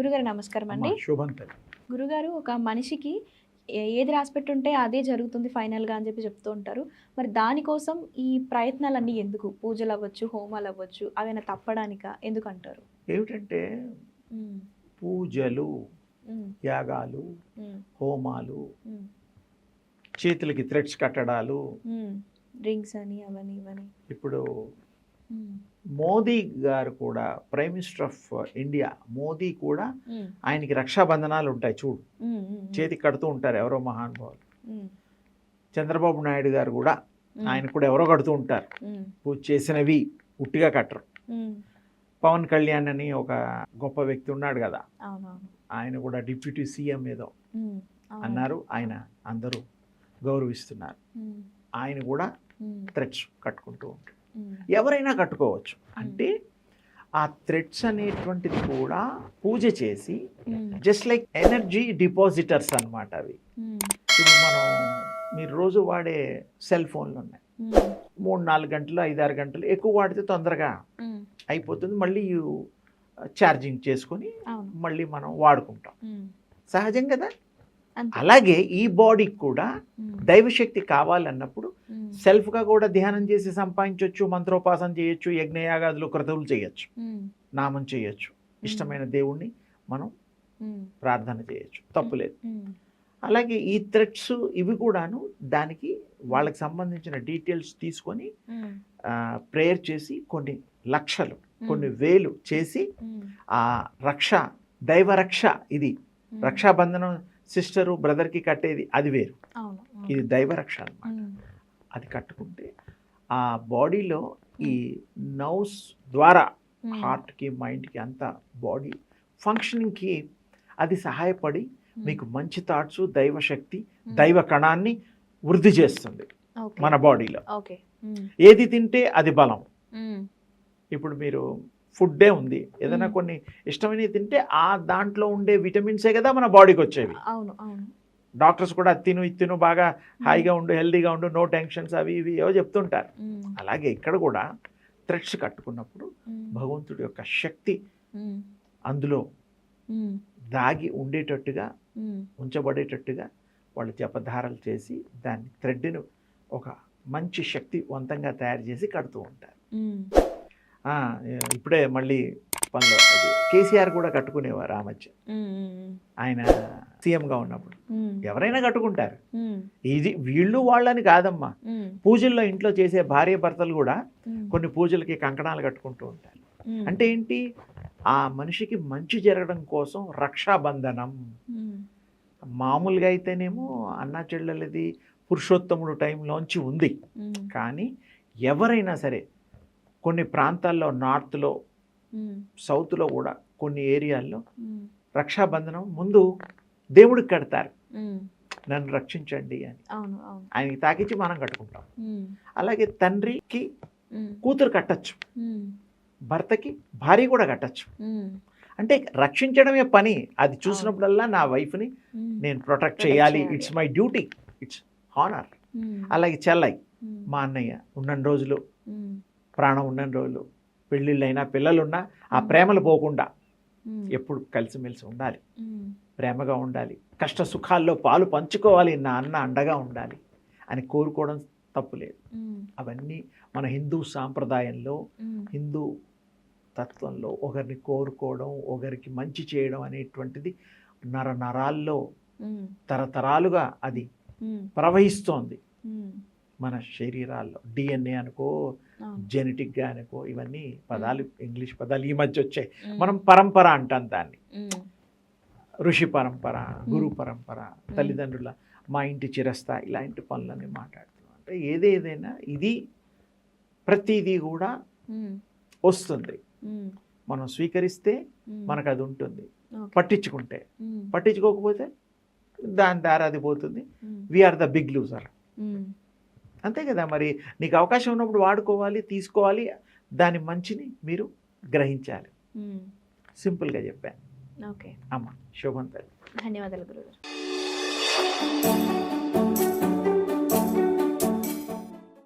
గురుగారు నమస్కారం అండి. శుభంతరి. గురుగారు, ఒక మనిషికి ఏది రాసిపెట్టుంటే అదే జరుగుతుంది ఫైనల్‌గా అని చెప్తూ ఉంటారు. మరి దానికోసం ఈ ప్రయత్నాలన్నీ ఎందుకు? పూజలు అవ్వచ్చు, హోమాలు అవ్వచ్చు, అవేనా తప్పడానికా? ఎందుకంటారు? ఏమిటంటే హ్మ్. పూజలు, హ్మ్. యాగాలు, హ్మ్. హోమాలు, హ్మ్. చేతులకి థ్రెడ్స్ కట్టడాలు. డ్రింక్స్ అని అవని ఇవని. ఇప్పుడు మోదీ గారు కూడా, prime minister of India Modi కూడా ఆయనకి రక్షాబంధనాలు ఉంటాయి చూడు, చేతికి కడుతూ ఉంటారు ఎవరో మహానుభావులు. చంద్రబాబు నాయుడు గారు కూడా ఆయన కూడా ఎవరో కడుతూ ఉంటారు. పూజ చేసినవి ఉట్టిగా కట్టరు. పవన్ కళ్యాణ్ అని ఒక గొప్ప వ్యక్తి ఉన్నాడు కదా, ఆయన కూడా డిప్యూటీ సీఎం ఏదో అన్నారు, ఆయన అందరూ గౌరవిస్తున్నారు. ఆయన కూడా థ్రెడ్స్ కట్టుకుంటూ ఉంటారు. ఎవరైనా కట్టుకోవచ్చు. అంటే ఆ థ్రెడ్స్ అనేటువంటిది కూడా పూజ చేసి జస్ట్ లైక్ ఎనర్జీ డిపాజిటర్స్ అన్నమాట అవి. ఇప్పుడు మీరు రోజు వాడే సెల్ ఫోన్లు ఉన్నాయి, 3-4 గంటలు 5-6 గంటలు ఎక్కువ వాడితే తొందరగా అయిపోతుంది, మళ్ళీ ఛార్జింగ్ చేసుకొని మళ్ళీ మనం వాడుకుంటాం, సహజం కదా. అలాగే ఈ బాడీకి కూడా దైవశక్తి కావాలన్నప్పుడు సెల్ఫ్గా కూడా ధ్యానం చేసి సంపాదించవచ్చు, మంత్రోపాసన చేయొచ్చు, యజ్ఞయాగాదులు క్రతువులు చేయొచ్చు, నామం చేయొచ్చు, ఇష్టమైన దేవుణ్ణి మనం ప్రార్థన చేయొచ్చు, తప్పులేదు. అలాగే ఈ థ్రెడ్స్ ఇవి కూడాను దానికి వాళ్ళకి సంబంధించిన డీటెయిల్స్ తీసుకొని ప్రేయర్ చేసి కొన్ని లక్షలు కొన్ని వేలు చేసి ఆ రక్ష, దైవ రక్ష, ఇది రక్షాబంధనం సిస్టరు బ్రదర్కి కట్టేది అది వేరు, ఇది దైవరక్ష అన్నమాట. అది కట్టుకుంటే ఆ బాడీలో ఈ నర్వ్స్ ద్వారా హార్ట్కి మైండ్కి అంతా బాడీ ఫంక్షనింగ్కి అది సహాయపడి మీకు మంచి థాట్స్, దైవశక్తి, దైవ కణాన్ని వృద్ధి చేస్తుంది మన బాడీలో. ఏది తింటే అది బలం. ఇప్పుడు మీరు ఫుడ్డే ఉంది, ఏదైనా కొన్ని ఇష్టమైనవి తింటే ఆ దాంట్లో ఉండే విటమిన్సే కదా మన బాడీకి వచ్చేవి. డాక్టర్స్ కూడా తిను ఇది తిను, బాగా హాయిగా ఉండు, హెల్దీగా ఉండు, నో టెన్షన్స్, అవి ఇవి ఏవో చెప్తుంటారు. అలాగే ఇక్కడ కూడా థ్రెడ్స్ కట్టుకున్నప్పుడు భగవంతుడి యొక్క శక్తి అందులో దాగి ఉండేటట్టుగా, ఉంచబడేటట్టుగా వాళ్ళు జపధారలు చేసి దాన్ని థ్రెడ్ను ఒక మంచి శక్తివంతంగా తయారు చేసి కడుతూ ఉంటారు. ఇప్పుడే మళ్ళీ పనిలో అది కేసీఆర్ కూడా కట్టుకునేవారు ఆ మధ్య, ఆయన సీఎంగా ఉన్నప్పుడు. ఎవరైనా కట్టుకుంటారు, ఇది వీళ్ళు వాళ్ళని కాదమ్మా. పూజల్లో ఇంట్లో చేసే భార్య భర్తలు కూడా కొన్ని పూజలకి కంకణాలు కట్టుకుంటూ ఉంటారు. అంటే ఏంటి, ఆ మనిషికి మంచి జరగడం కోసం రక్షాబంధనం. మామూలుగా అయితేనేమో అన్నా చెల్లెలది పురుషోత్తముడు టైంలోంచి ఉంది, కానీ ఎవరైనా సరే కొన్ని ప్రాంతాల్లో, నార్త్లో, సౌత్లో కూడా కొన్ని ఏరియాల్లో రక్షాబంధనం ముందు దేవుడికి కడతారు, నన్ను రక్షించండి అని. ఆయనకి తాకిచ్చి మనం కట్టుకుంటాం. అలాగే తండ్రికి కూతురు కట్టచ్చు, భర్తకి భార్య కూడా కట్టచ్చు. అంటే రక్షించడమే పని. అది చూసినప్పుడల్లా నా వైఫ్ని నేను ప్రొటెక్ట్ చేయాలి, it's my duty, it's honour. అలాగే చెల్లై, మా అన్నయ్య ఉన్న రోజులు, ప్రాణం ఉన్న రోజులు, పెళ్ళిళ్ళైనా పిల్లలున్నా ఆ ప్రేమలు పోకుండా ఎప్పుడు కలిసిమెలిసి ఉండాలి, ప్రేమగా ఉండాలి, కష్ట సుఖాల్లో పాలు పంచుకోవాలి, నా అన్న అండగా ఉండాలి అని కోరుకోవడం తప్పులేదు. అవన్నీ మన హిందూ సాంప్రదాయంలో, హిందూ తత్వంలో ఒకరిని కోరుకోవడం, ఒకరికి మంచి చేయడం అనేటువంటిది నరాల్లో తరతరాలుగా అది ప్రవహిస్తోంది మన శరీరాల్లో. డిఎన్ఏ అనుకో, జెనెటిక్గా అనుకో, ఇవన్నీ పదాలు, ఇంగ్లీష్ పదాలు ఈ మధ్య వచ్చాయి. మనం పరంపర అంటాం దాన్ని, ఋషి పరంపర, గురు పరంపర, తల్లిదండ్రుల, మా ఇంటి చిరస్థ, ఇలాంటి పనులన్నీ మాట్లాడుతున్నాం. అంటే ఏదేదైనా ఇది ప్రతిదీ కూడా వస్తుంది, మనం స్వీకరిస్తే మనకు అది ఉంటుంది, పట్టించుకుంటే. పట్టించుకోకపోతే దాని దారి అది పోతుంది, వీఆర్ ద బిగ్ లూజర్. అంతే కదా. మరి నీకు అవకాశం ఉన్నప్పుడు వాడుకోవాలి, తీసుకోవాలి, దాని మంచిని మీరు గ్రహించాలి. సింపుల్గా చెప్పాను. ఓకే అమ్మ, శుభం తల్లి. ధన్యవాదాలు గురుగారు.